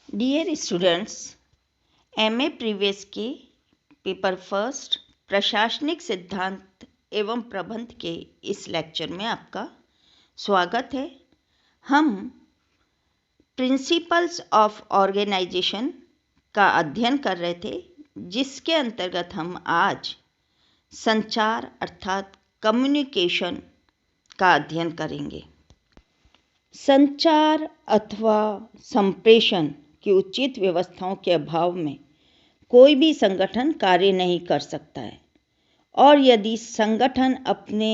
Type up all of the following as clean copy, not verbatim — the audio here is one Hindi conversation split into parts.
डियर स्टूडेंट्स, एमए प्रीवियस के पेपर फर्स्ट प्रशासनिक सिद्धांत एवं प्रबंध के इस लेक्चर में आपका स्वागत है। हम प्रिंसिपल्स ऑफ ऑर्गेनाइजेशन का अध्ययन कर रहे थे, जिसके अंतर्गत हम आज संचार अर्थात कम्युनिकेशन का अध्ययन करेंगे। संचार अथवा संप्रेषण की उचित व्यवस्थाओं के अभाव में कोई भी संगठन कार्य नहीं कर सकता है, और यदि संगठन अपने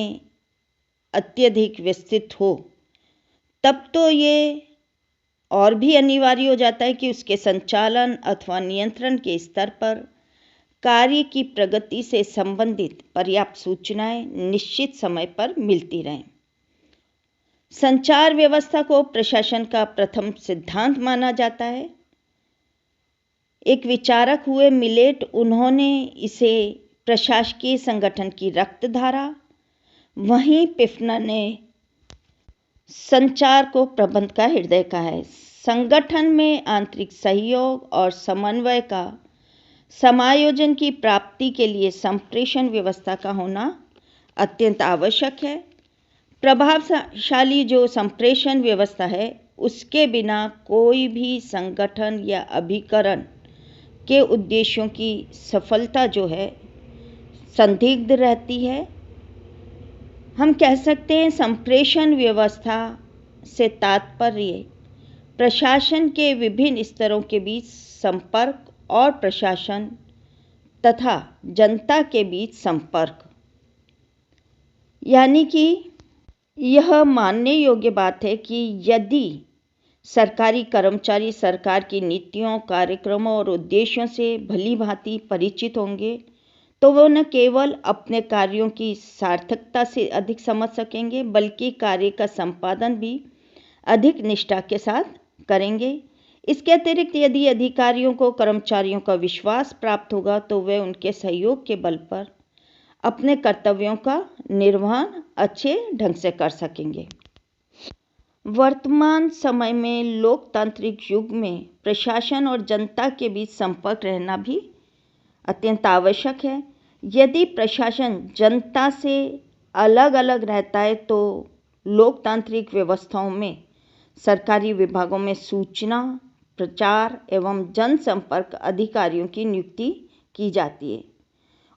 अत्यधिक विस्तृत हो तब तो ये और भी अनिवार्य हो जाता है कि उसके संचालन अथवा नियंत्रण के स्तर पर कार्य की प्रगति से संबंधित पर्याप्त सूचनाएं निश्चित समय पर मिलती रहें। संचार व्यवस्था को प्रशासन का प्रथम सिद्धांत माना जाता है। एक विचारक हुए मिलेट, उन्होंने इसे प्रशासकीय संगठन की रक्तधारा, वहीं पिफना ने संचार को प्रबंध का हृदय कहा है। संगठन में आंतरिक सहयोग और समन्वय का समायोजन की प्राप्ति के लिए संप्रेषण व्यवस्था का होना अत्यंत आवश्यक है। प्रभावशाली जो संप्रेषण व्यवस्था है, उसके बिना कोई भी संगठन या अभिकरण के उद्देश्यों की सफलता जो है संदिग्ध रहती है। हम कह सकते हैं संप्रेषण व्यवस्था से तात्पर्य प्रशासन के विभिन्न स्तरों के बीच संपर्क और प्रशासन तथा जनता के बीच संपर्क, यानी कि यह मानने योग्य बात है कि यदि सरकारी कर्मचारी सरकार की नीतियों, कार्यक्रमों और उद्देश्यों से भली भांति परिचित होंगे तो वो न केवल अपने कार्यों की सार्थकता से अधिक समझ सकेंगे, बल्कि कार्य का संपादन भी अधिक निष्ठा के साथ करेंगे। इसके अतिरिक्त यदि अधिकारियों को कर्मचारियों का विश्वास प्राप्त होगा तो वे उनके सहयोग के बल पर अपने कर्तव्यों का निर्वहन अच्छे ढंग से कर सकेंगे। वर्तमान समय में लोकतांत्रिक युग में प्रशासन और जनता के बीच संपर्क रहना भी अत्यंत आवश्यक है। यदि प्रशासन जनता से अलग अलग रहता है तो लोकतांत्रिक व्यवस्थाओं में सरकारी विभागों में सूचना, प्रचार एवं जनसंपर्क अधिकारियों की नियुक्ति की जाती है।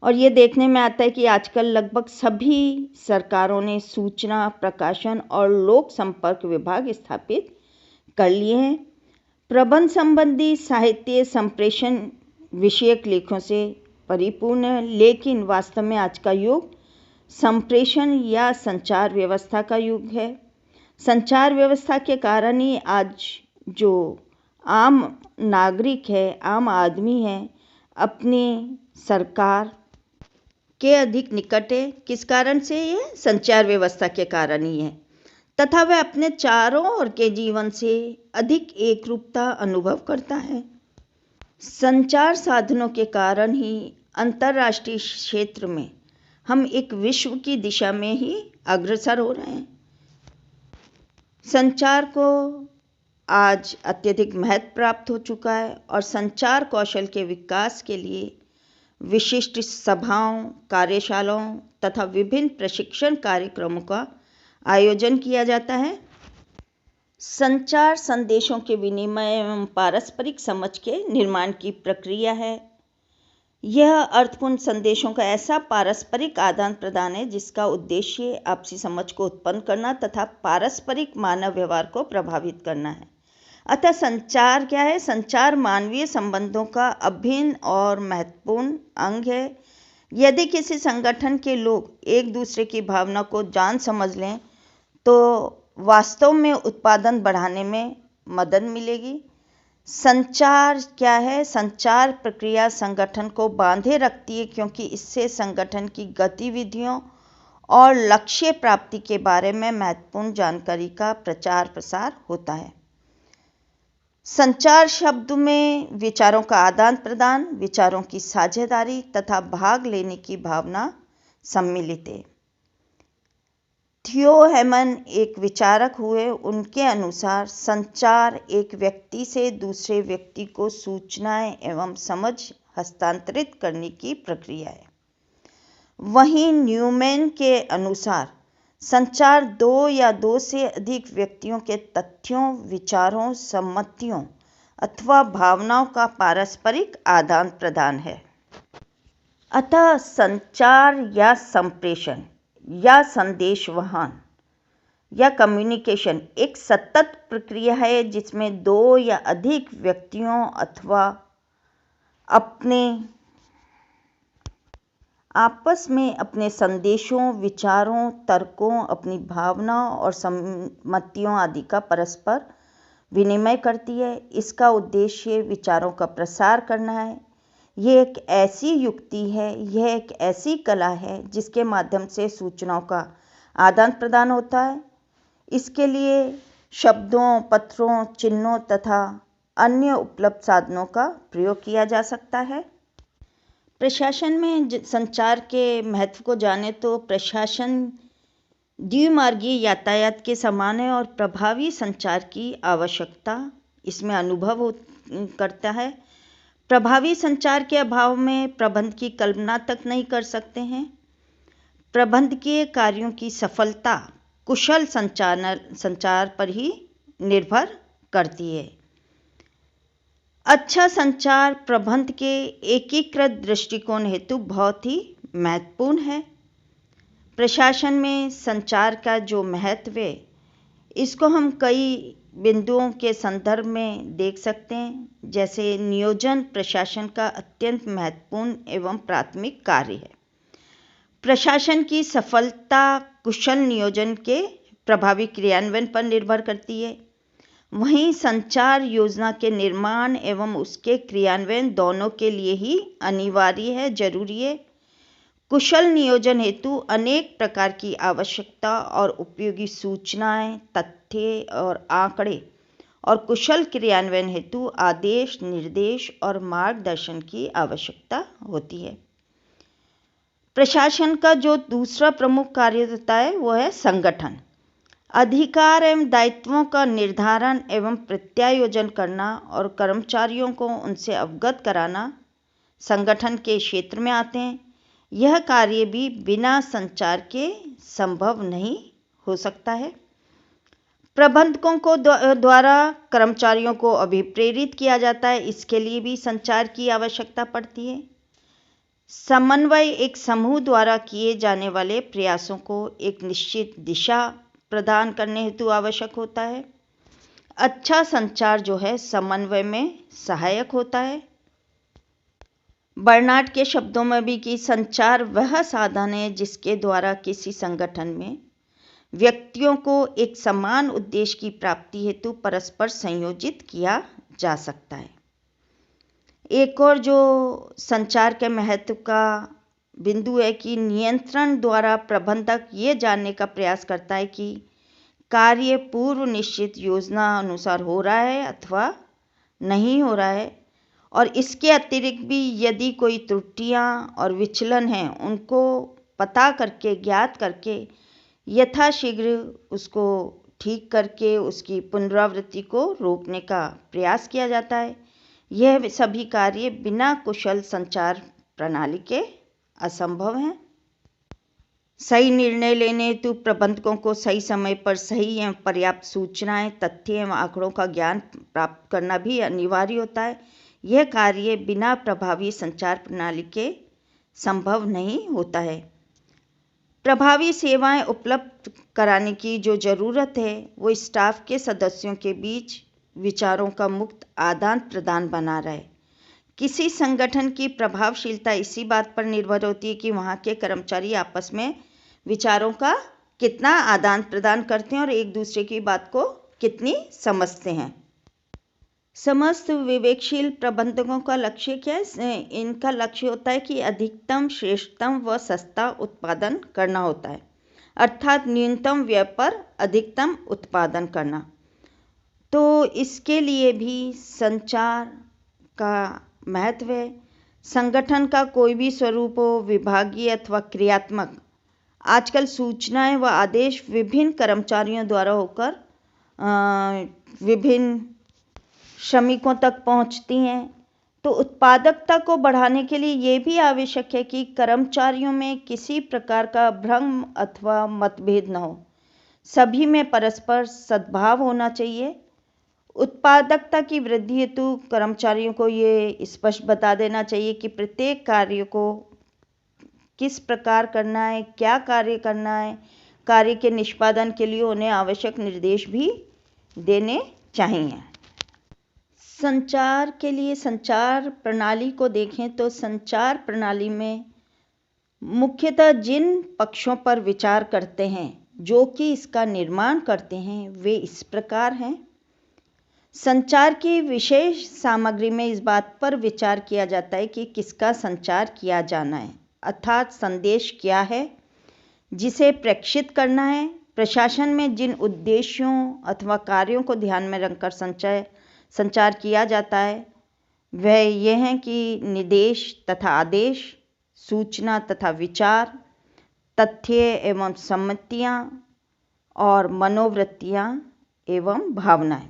और ये देखने में आता है कि आजकल लगभग सभी सरकारों ने सूचना, प्रकाशन और लोक संपर्क विभाग स्थापित कर लिए हैं। प्रबंध संबंधी साहित्य संप्रेषण विषयक लेखों से परिपूर्ण है, लेकिन वास्तव में आज का युग संप्रेषण या संचार व्यवस्था का युग है। संचार व्यवस्था के कारण ही आज जो आम नागरिक है, आम आदमी है, अपनी सरकार के अधिक निकट है। किस कारण से? ये संचार व्यवस्था के कारण ही है, तथा वह अपने चारों ओर के जीवन से अधिक एकरूपता अनुभव करता है। संचार साधनों के कारण ही अंतर्राष्ट्रीय क्षेत्र में हम एक विश्व की दिशा में ही अग्रसर हो रहे हैं। संचार को आज अत्यधिक महत्व प्राप्त हो चुका है और संचार कौशल के विकास के लिए विशिष्ट सभाओं, कार्यशालाओं तथा विभिन्न प्रशिक्षण कार्यक्रमों का आयोजन किया जाता है। संचार संदेशों के विनिमय एवं पारस्परिक समझ के निर्माण की प्रक्रिया है। यह अर्थपूर्ण संदेशों का ऐसा पारस्परिक आदान प्रदान है जिसका उद्देश्य आपसी समझ को उत्पन्न करना तथा पारस्परिक मानव व्यवहार को प्रभावित करना है। अतः संचार क्या है? संचार मानवीय संबंधों का अभिन्न और महत्वपूर्ण अंग है। यदि किसी संगठन के लोग एक दूसरे की भावना को जान समझ लें तो वास्तव में उत्पादन बढ़ाने में मदद मिलेगी। संचार क्या है? संचार प्रक्रिया संगठन को बांधे रखती है, क्योंकि इससे संगठन की गतिविधियों और लक्ष्य प्राप्ति के बारे में महत्वपूर्ण जानकारी का प्रचार प्रसार होता है। संचार शब्द में विचारों का आदान प्रदान, विचारों की साझेदारी तथा भाग लेने की भावना सम्मिलित है। थियो हेमन एक विचारक हुए। उनके अनुसार संचार एक व्यक्ति से दूसरे व्यक्ति को सूचनाएं एवं समझ हस्तांतरित करने की प्रक्रिया है। वहीं न्यूमैन के अनुसार संचार दो या दो से अधिक व्यक्तियों के तथ्यों, विचारों, सम्मतियों अथवा भावनाओं का पारस्परिक आदान प्रदान है। अतः संचार या संप्रेषण या संदेशवहन या कम्युनिकेशन एक सतत प्रक्रिया है जिसमें दो या अधिक व्यक्तियों अथवा अपने आपस में अपने संदेशों, विचारों, तर्कों, अपनी भावनाओं और सम्मतियों आदि का परस्पर विनिमय करती है। इसका उद्देश्य विचारों का प्रसार करना है। यह एक ऐसी युक्ति है, यह एक ऐसी कला है जिसके माध्यम से सूचनाओं का आदान प्रदान होता है। इसके लिए शब्दों, पत्रों, चिन्हों तथा अन्य उपलब्ध साधनों का प्रयोग किया जा सकता है। प्रशासन में संचार के महत्व को जाने तो प्रशासन द्विमार्गीय यातायात के समान है और प्रभावी संचार की आवश्यकता इसमें अनुभव करता है। प्रभावी संचार के अभाव में प्रबंध की कल्पना तक नहीं कर सकते हैं। प्रबंधकीय कार्यों की सफलता कुशल संचार पर ही निर्भर करती है। अच्छा संचार प्रबंध के एकीकृत दृष्टिकोण हेतु बहुत ही महत्वपूर्ण है। प्रशासन में संचार का जो महत्व है, इसको हम कई बिंदुओं के संदर्भ में देख सकते हैं। जैसे नियोजन प्रशासन का अत्यंत महत्वपूर्ण एवं प्राथमिक कार्य है। प्रशासन की सफलता कुशल नियोजन के प्रभावी क्रियान्वयन पर निर्भर करती है। वहीं संचार योजना के निर्माण एवं उसके क्रियान्वयन दोनों के लिए ही अनिवार्य है, जरूरी है। कुशल नियोजन हेतु अनेक प्रकार की आवश्यकता और उपयोगी सूचनाएं, तथ्य और आंकड़े और कुशल क्रियान्वयन हेतु आदेश, निर्देश और मार्गदर्शन की आवश्यकता होती है। प्रशासन का जो दूसरा प्रमुख कार्य होता है वो है संगठन। अधिकार एवं दायित्वों का निर्धारण एवं प्रत्यायोजन करना और कर्मचारियों को उनसे अवगत कराना संगठन के क्षेत्र में आते हैं। यह कार्य भी बिना संचार के संभव नहीं हो सकता है। प्रबंधकों को द्वारा कर्मचारियों को अभिप्रेरित किया जाता है, इसके लिए भी संचार की आवश्यकता पड़ती है। समन्वय एक समूह द्वारा किए जाने वाले प्रयासों को एक निश्चित दिशा प्रदान करने हेतु आवश्यक होता है। अच्छा संचार जो है समन्वय में सहायक होता है। बर्नार्ड के शब्दों में भी कि संचार वह साधन है जिसके द्वारा किसी संगठन में व्यक्तियों को एक समान उद्देश्य की प्राप्ति हेतु परस्पर संयोजित किया जा सकता है। एक और जो संचार के महत्व का बिंदु है कि नियंत्रण द्वारा प्रबंधक ये जानने का प्रयास करता है कि कार्य पूर्व निश्चित योजना अनुसार हो रहा है अथवा नहीं हो रहा है, और इसके अतिरिक्त भी यदि कोई त्रुटियां और विचलन हैं उनको पता करके, ज्ञात करके यथाशीघ्र उसको ठीक करके उसकी पुनरावृत्ति को रोकने का प्रयास किया जाता है। यह सभी कार्य बिना कुशल संचार प्रणाली के असंभव हैं। सही निर्णय लेने हेतु प्रबंधकों को सही समय पर सही एवं पर्याप्त सूचनाएं, तथ्य एवं आंकड़ों का ज्ञान प्राप्त करना भी अनिवार्य होता है। यह कार्य बिना प्रभावी संचार प्रणाली के संभव नहीं होता है। प्रभावी सेवाएं उपलब्ध कराने की जो ज़रूरत है वो स्टाफ के सदस्यों के बीच विचारों का मुक्त आदान प्रदान बना रहे। किसी संगठन की प्रभावशीलता इसी बात पर निर्भर होती है कि वहाँ के कर्मचारी आपस में विचारों का कितना आदान प्रदान करते हैं और एक दूसरे की बात को कितनी समझते हैं। समस्त विवेकशील प्रबंधकों का लक्ष्य क्या है? इनका लक्ष्य होता है कि अधिकतम, श्रेष्ठतम व सस्ता उत्पादन करना होता है, अर्थात न्यूनतम व्यय पर अधिकतम उत्पादन करना। तो इसके लिए भी संचार का महत्व है। संगठन का कोई भी स्वरूप हो, विभागीय अथवा क्रियात्मक, आजकल सूचनाएं व आदेश विभिन्न कर्मचारियों द्वारा होकर विभिन्न श्रमिकों तक पहुंचती हैं। तो उत्पादकता को बढ़ाने के लिए ये भी आवश्यक है कि कर्मचारियों में किसी प्रकार का भ्रम अथवा मतभेद न हो, सभी में परस्पर सद्भाव होना चाहिए। उत्पादकता की वृद्धि हेतु कर्मचारियों को ये स्पष्ट बता देना चाहिए कि प्रत्येक कार्य को किस प्रकार करना है, क्या कार्य करना है। कार्य के निष्पादन के लिए उन्हें आवश्यक निर्देश भी देने चाहिए। संचार के लिए संचार प्रणाली को देखें तो संचार प्रणाली में मुख्यतः जिन पक्षों पर विचार करते हैं जो कि इसका निर्माण करते हैं वे इस प्रकार हैं। संचार की विशेष सामग्री में इस बात पर विचार किया जाता है कि किसका संचार किया जाना है, अर्थात संदेश क्या है जिसे प्रेषित करना है। प्रशासन में जिन उद्देश्यों अथवा कार्यों को ध्यान में रखकर संचार किया जाता है वह ये हैं कि निर्देश तथा आदेश, सूचना तथा विचार, तथ्य एवं सम्मतियाँ और मनोवृत्तियाँ एवं भावनाएं।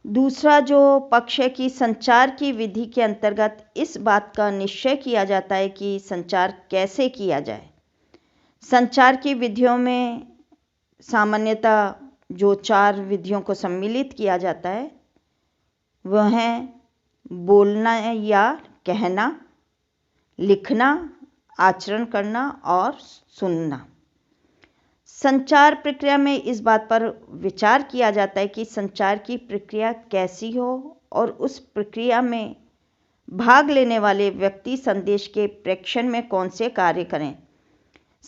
दूसरा जो पक्ष है कि संचार की विधि के अंतर्गत इस बात का निश्चय किया जाता है कि संचार कैसे किया जाए। संचार की विधियों में सामान्यतः जो 4 विधियों को सम्मिलित किया जाता है वह हैं बोलना या कहना, लिखना, आचरण करना और सुनना। संचार प्रक्रिया में इस बात पर विचार किया जाता है कि संचार की प्रक्रिया कैसी हो और उस प्रक्रिया में भाग लेने वाले व्यक्ति संदेश के प्रेषण में कौन से कार्य करें।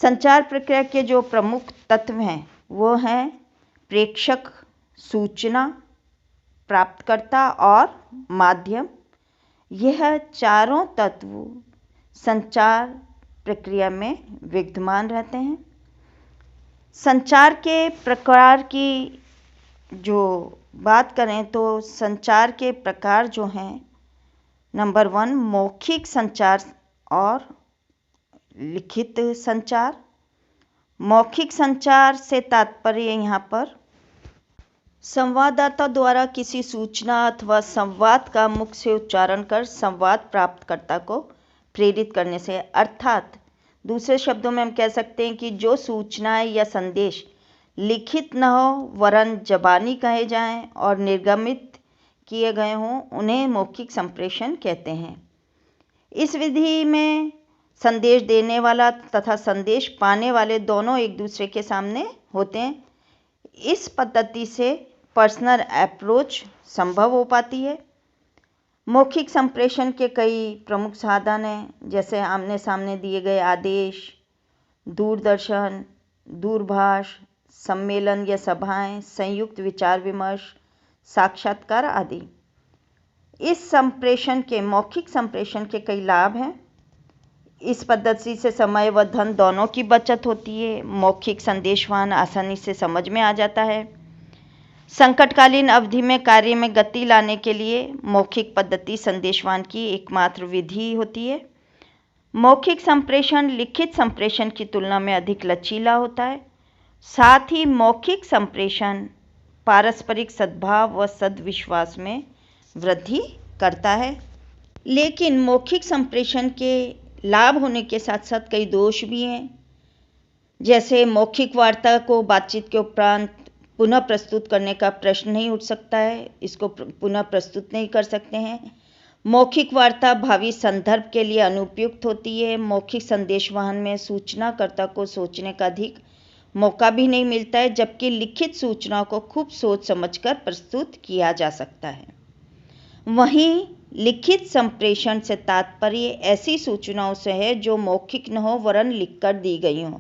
संचार प्रक्रिया के जो प्रमुख तत्व हैं वो हैं प्रेषक, सूचना, प्राप्तकर्ता और माध्यम। यह चारों तत्व संचार प्रक्रिया में विद्यमान रहते हैं। संचार के प्रकार की जो बात करें तो संचार के प्रकार जो हैं, नंबर 1 मौखिक संचार और लिखित संचार। मौखिक संचार से तात्पर्य यहाँ पर संवाददाता द्वारा किसी सूचना अथवा संवाद का मुख से उच्चारण कर संवाद प्राप्तकर्ता को प्रेरित करने से, अर्थात दूसरे शब्दों में हम कह सकते हैं कि जो सूचनाएं या संदेश लिखित न हो वरन जबानी कहे जाएं और निर्गमित किए गए हों उन्हें मौखिक संप्रेषण कहते हैं। इस विधि में संदेश देने वाला तथा संदेश पाने वाले दोनों एक दूसरे के सामने होते हैं। इस पद्धति से पर्सनल अप्रोच संभव हो पाती है। मौखिक संप्रेषण के कई प्रमुख साधन हैं, जैसे आमने सामने दिए गए आदेश, दूरदर्शन, दूरभाष, सम्मेलन या सभाएं, संयुक्त विचार विमर्श, साक्षात्कार आदि। इस संप्रेषण के मौखिक संप्रेषण के कई लाभ हैं। इस पद्धति से समय व धन दोनों की बचत होती है। मौखिक संदेशवान आसानी से समझ में आ जाता है। संकटकालीन अवधि में कार्य में गति लाने के लिए मौखिक पद्धति संदेशवान की एकमात्र विधि होती है। मौखिक संप्रेषण लिखित संप्रेषण की तुलना में अधिक लचीला होता है। साथ ही मौखिक संप्रेषण पारस्परिक सद्भाव व सद्विश्वास में वृद्धि करता है। लेकिन मौखिक संप्रेषण के लाभ होने के साथ साथ कई दोष भी हैं, जैसे मौखिक वार्ता को बातचीत के उपरांत पुनः प्रस्तुत करने का प्रश्न नहीं उठ सकता है, इसको पुनः प्रस्तुत नहीं कर सकते हैं। मौखिक वार्ता भावी संदर्भ के लिए अनुपयुक्त होती है। मौखिक संदेशवहन में सूचनाकर्ता को सोचने का अधिक मौका भी नहीं मिलता है, जबकि लिखित सूचना को खूब सोच समझकर प्रस्तुत किया जा सकता है। वहीं लिखित संप्रेषण से तात्पर्य ऐसी सूचनाओं से है जो मौखिक न हो वरन लिखकर दी गई हों।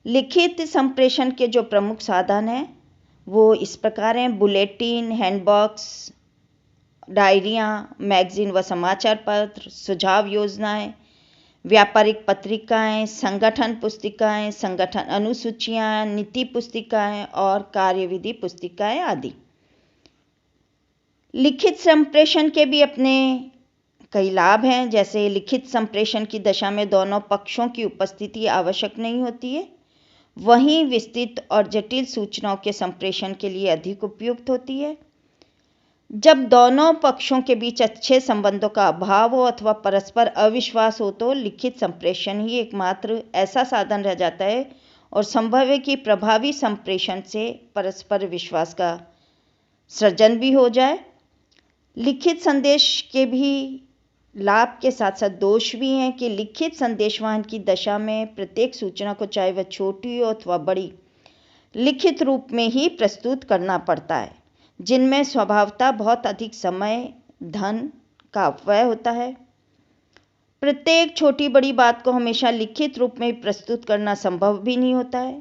लिखित संप्रेषण के जो प्रमुख साधन हैं वो इस प्रकार हैं: बुलेटिन, हैंडबॉक्स, डायरियाँ, मैगजीन व समाचार पत्र, सुझाव योजनाएं, व्यापारिक पत्रिकाएं, संगठन पुस्तिकाएं, संगठन अनुसूचियां, नीति पुस्तिकाएं और कार्यविधि पुस्तिकाएं आदि। लिखित संप्रेषण के भी अपने कई लाभ हैं, जैसे लिखित संप्रेषण की दशा में दोनों पक्षों की उपस्थिति आवश्यक नहीं होती है। वहीं विस्तृत और जटिल सूचनाओं के संप्रेषण के लिए अधिक उपयुक्त होती है। जब दोनों पक्षों के बीच अच्छे संबंधों का अभाव हो अथवा परस्पर अविश्वास हो तो लिखित संप्रेषण ही एकमात्र ऐसा साधन रह जाता है और संभव है कि प्रभावी संप्रेषण से परस्पर विश्वास का सृजन भी हो जाए। लिखित संदेश के भी लाभ के साथ साथ दोष भी हैं कि लिखित संदेशवहन की दशा में प्रत्येक सूचना को, चाहे वह छोटी हो अथवा बड़ी, लिखित रूप में ही प्रस्तुत करना पड़ता है, जिनमें स्वभावतः बहुत अधिक समय, धन का अपव्यय होता है। प्रत्येक छोटी बड़ी बात को हमेशा लिखित रूप में प्रस्तुत करना संभव भी नहीं होता है।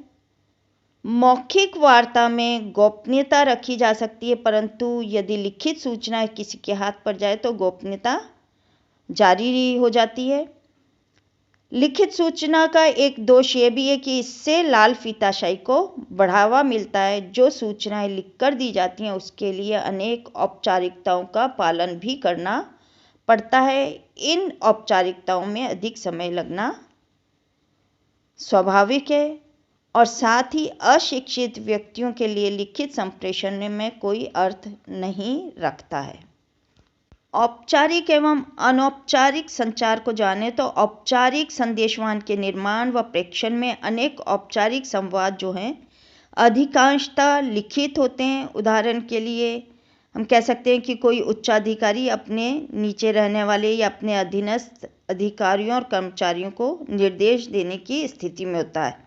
मौखिक वार्ता में गोपनीयता रखी जा सकती है, परंतु यदि लिखित सूचना किसी के हाथ पर जाए तो गोपनीयता जारी हो जाती है। लिखित सूचना का एक दोष ये भी है कि इससे लाल फीताशाही को बढ़ावा मिलता है। जो सूचनाएं लिखकर दी जाती हैं उसके लिए अनेक औपचारिकताओं का पालन भी करना पड़ता है। इन औपचारिकताओं में अधिक समय लगना स्वाभाविक है और साथ ही अशिक्षित व्यक्तियों के लिए लिखित संप्रेषण में कोई अर्थ नहीं रखता है। औपचारिक एवं अनौपचारिक संचार को जाने तो औपचारिक संदेशवहन के निर्माण व प्रेषण में अनेक औपचारिक संवाद जो हैं अधिकांशतः लिखित होते हैं। उदाहरण के लिए हम कह सकते हैं कि कोई उच्चाधिकारी अपने नीचे रहने वाले या अपने अधीनस्थ अधिकारियों और कर्मचारियों को निर्देश देने की स्थिति में होता है।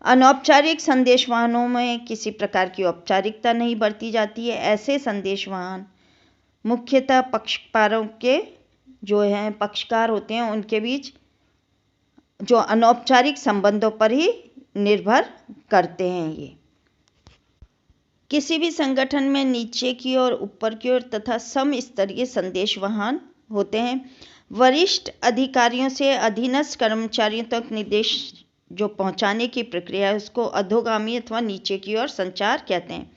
अनौपचारिक संदेशवहनों में किसी प्रकार की औपचारिकता नहीं बरती जाती है। ऐसे संदेशवहन मुख्यतः पक्षकारों के जो हैं पक्षकार होते हैं उनके बीच जो अनौपचारिक संबंधों पर ही निर्भर करते हैं। ये किसी भी संगठन में नीचे की ओर, ऊपर की ओर तथा समस्तरीय संदेशवहन होते हैं। वरिष्ठ अधिकारियों से अधीनस्थ कर्मचारियों तक निर्देश जो पहुंचाने की प्रक्रिया है उसको अधोगामी अथवा नीचे की ओर संचार कहते हैं।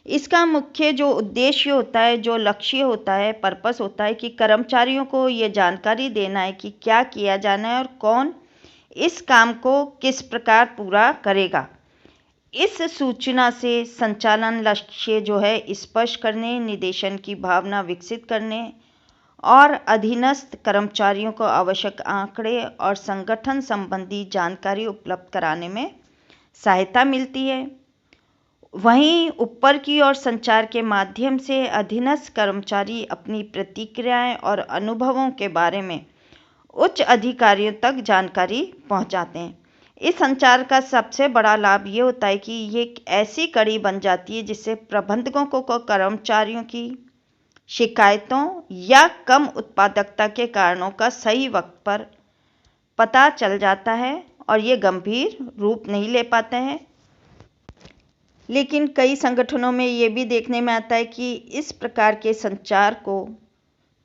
इसका मुख्य जो उद्देश्य होता है, जो लक्ष्य होता है, पर्पस होता है कि कर्मचारियों को ये जानकारी देना है कि क्या किया जाना है और कौन इस काम को किस प्रकार पूरा करेगा। इस सूचना से संचालन लक्ष्य जो है स्पष्ट करने, निर्देशन की भावना विकसित करने और अधीनस्थ कर्मचारियों को आवश्यक आंकड़े और संगठन संबंधी जानकारी उपलब्ध कराने में सहायता मिलती है। वहीं ऊपर की ओर संचार के माध्यम से अधीनस्थ कर्मचारी अपनी प्रतिक्रियाएं और अनुभवों के बारे में उच्च अधिकारियों तक जानकारी पहुंचाते हैं। इस संचार का सबसे बड़ा लाभ ये होता है कि ये एक ऐसी कड़ी बन जाती है जिससे प्रबंधकों को कर्मचारियों की शिकायतों या कम उत्पादकता के कारणों का सही वक्त पर पता चल जाता है और ये गंभीर रूप नहीं ले पाते हैं। लेकिन कई संगठनों में ये भी देखने में आता है कि इस प्रकार के संचार को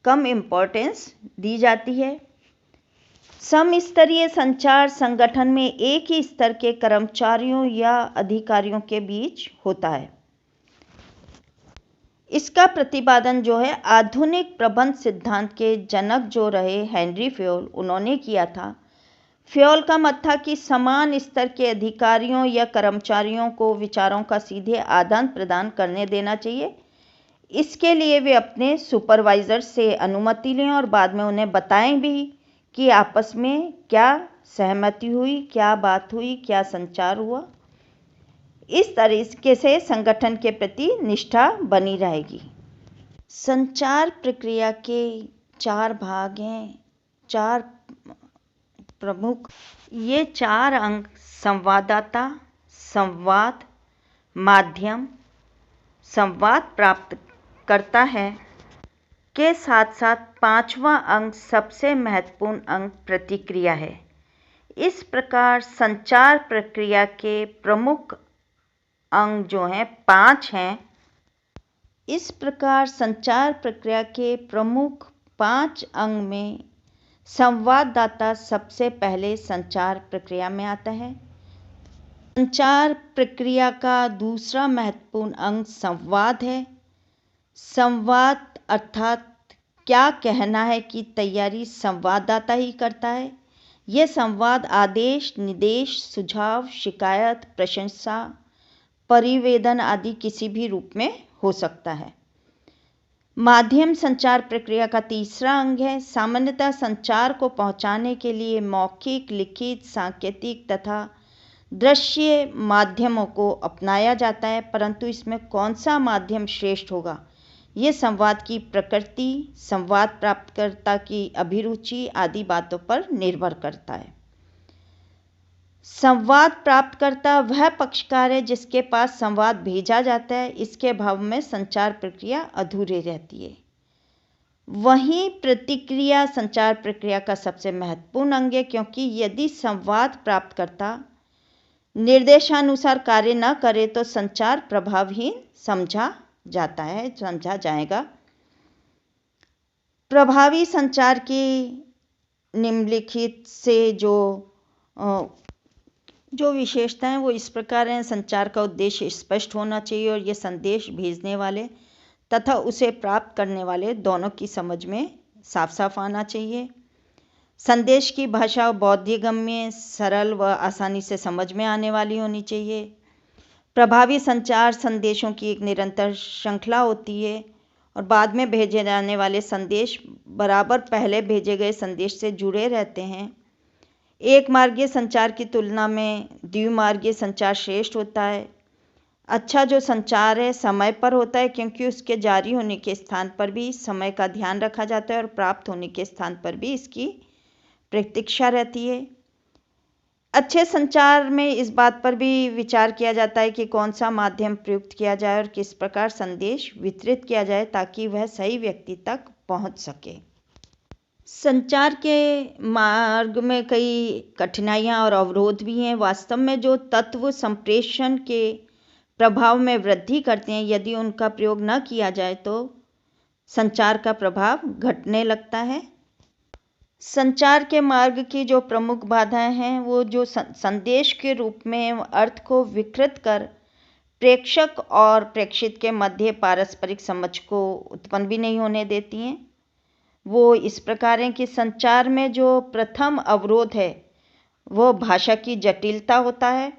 कम इम्पोर्टेंस दी जाती है। समस्तरीय संचार संगठन में एक ही स्तर के कर्मचारियों या अधिकारियों के बीच होता है। इसका प्रतिपादन जो है आधुनिक प्रबंध सिद्धांत के जनक जो रहे हेनरी फ्योल, उन्होंने किया था। फ्योल का मत था कि समान स्तर के अधिकारियों या कर्मचारियों को विचारों का सीधे आदान प्रदान करने देना चाहिए। इसके लिए वे अपने सुपरवाइजर से अनुमति लें और बाद में उन्हें बताएं भी कि आपस में क्या सहमति हुई, क्या बात हुई, क्या संचार हुआ। इस तरीके से संगठन के प्रति निष्ठा बनी रहेगी। संचार प्रक्रिया के 4 भाग हैं, 4 प्रमुख। ये 4 अंग संवाददाता, संवाद माध्यम, संवाद प्राप्त करता है के साथ साथ 5वां अंग सबसे महत्वपूर्ण अंग प्रतिक्रिया है। इस प्रकार संचार प्रक्रिया के प्रमुख अंग जो हैं 5 हैं। इस प्रकार संचार प्रक्रिया के प्रमुख 5 अंग में संवाददाता सबसे पहले संचार प्रक्रिया में आता है। संचार प्रक्रिया का दूसरा महत्वपूर्ण अंग संवाद है। संवाद अर्थात क्या कहना है की तैयारी संवाददाता ही करता है। ये संवाद आदेश, निर्देश, सुझाव, शिकायत, प्रशंसा, परिवेदन आदि किसी भी रूप में हो सकता है। माध्यम संचार प्रक्रिया का तीसरा अंग है। सामान्यतः संचार को पहुंचाने के लिए मौखिक, लिखित, सांकेतिक तथा दृश्य माध्यमों को अपनाया जाता है, परंतु इसमें कौन सा माध्यम श्रेष्ठ होगा, ये संवाद की प्रकृति, संवाद प्राप्तकर्ता की अभिरुचि आदि बातों पर निर्भर करता है। संवाद प्राप्तकर्ता वह पक्षकार है जिसके पास संवाद भेजा जाता है। इसके अभाव में संचार प्रक्रिया अधूरी रहती है। वहीं प्रतिक्रिया संचार प्रक्रिया का सबसे महत्वपूर्ण अंग है, क्योंकि यदि संवाद प्राप्तकर्ता निर्देशानुसार कार्य न करे तो संचार प्रभावहीन समझा जाएगा। प्रभावी संचार की निम्नलिखित से जो विशेषताएं हैं वो इस प्रकार हैं। संचार का उद्देश्य स्पष्ट होना चाहिए और ये संदेश भेजने वाले तथा उसे प्राप्त करने वाले दोनों की समझ में साफ साफ आना चाहिए। संदेश की भाषा बोधगम्य, सरल व आसानी से समझ में आने वाली होनी चाहिए। प्रभावी संचार संदेशों की एक निरंतर श्रृंखला होती है और बाद में भेजे जाने वाले संदेश बराबर पहले भेजे गए संदेश से जुड़े रहते हैं। एक मार्गीय संचार की तुलना में द्विमार्गीय संचार श्रेष्ठ होता है। अच्छा जो संचार है समय पर होता है, क्योंकि उसके जारी होने के स्थान पर भी समय का ध्यान रखा जाता है और प्राप्त होने के स्थान पर भी इसकी प्रतीक्षा रहती है। अच्छे संचार में इस बात पर भी विचार किया जाता है कि कौन सा माध्यम प्रयुक्त किया जाए और किस प्रकार संदेश वितरित किया जाए ताकि वह सही व्यक्ति तक पहुंच सके। संचार के मार्ग में कई कठिनाइयां और अवरोध भी हैं। वास्तव में जो तत्व संप्रेषण के प्रभाव में वृद्धि करते हैं, यदि उनका प्रयोग न किया जाए तो संचार का प्रभाव घटने लगता है। संचार के मार्ग की जो प्रमुख बाधाएं हैं वो जो संदेश के रूप में अर्थ को विकृत कर प्रेक्षक और प्रेक्षित के मध्य पारस्परिक समझ को उत्पन्न भी नहीं होने देती हैं। वो इस प्रकार हैं कि संचार में जो प्रथम अवरोध है वो भाषा की जटिलता होता है।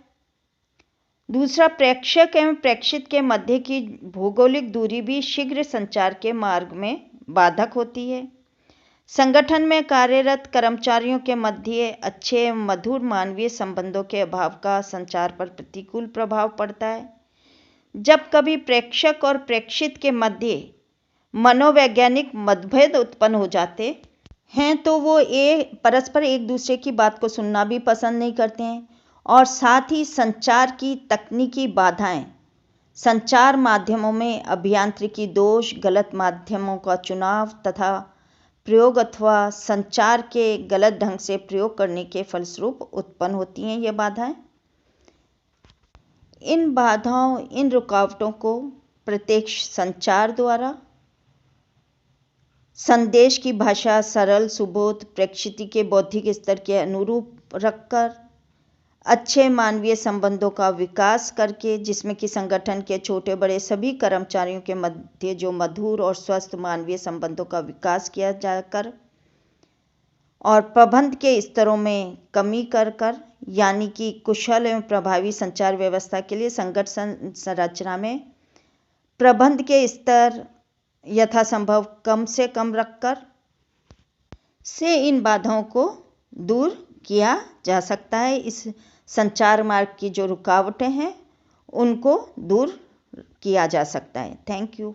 दूसरा, प्रेक्षक एवं प्रेक्षित के मध्य की भौगोलिक दूरी भी शीघ्र संचार के मार्ग में बाधक होती है। संगठन में कार्यरत कर्मचारियों के मध्य अच्छे एवं मधुर मानवीय संबंधों के अभाव का संचार पर प्रतिकूल प्रभाव पड़ता है। जब कभी प्रेक्षक और प्रेक्षित के मध्य मनोवैज्ञानिक मतभेद उत्पन्न हो जाते हैं तो वो परस्पर एक दूसरे की बात को सुनना भी पसंद नहीं करते हैं। और साथ ही संचार की तकनीकी बाधाएं, संचार माध्यमों में अभियांत्रिकी दोष, गलत माध्यमों का चुनाव तथा प्रयोग अथवा संचार के गलत ढंग से प्रयोग करने के फलस्वरूप उत्पन्न होती हैं ये बाधाएं। इन बाधाओं, इन रुकावटों को प्रत्यक्ष संचार द्वारा संदेश की भाषा सरल, सुबोध, प्रेक्षित के बौद्धिक स्तर के अनुरूप रखकर अच्छे मानवीय संबंधों का विकास करके, जिसमें कि संगठन के छोटे बड़े सभी कर्मचारियों के मध्य जो मधुर और स्वस्थ मानवीय संबंधों का विकास किया जाकर और प्रबंध के स्तरों में कमी कर यानी कि कुशल एवं प्रभावी संचार व्यवस्था के लिए संगठन संरचना में प्रबंध के स्तर यथासंभव कम से कम रखकर से इन बाधाओं को दूर किया जा सकता है। इस संचार मार्ग की जो रुकावटें हैं उनको दूर किया जा सकता है। Thank you.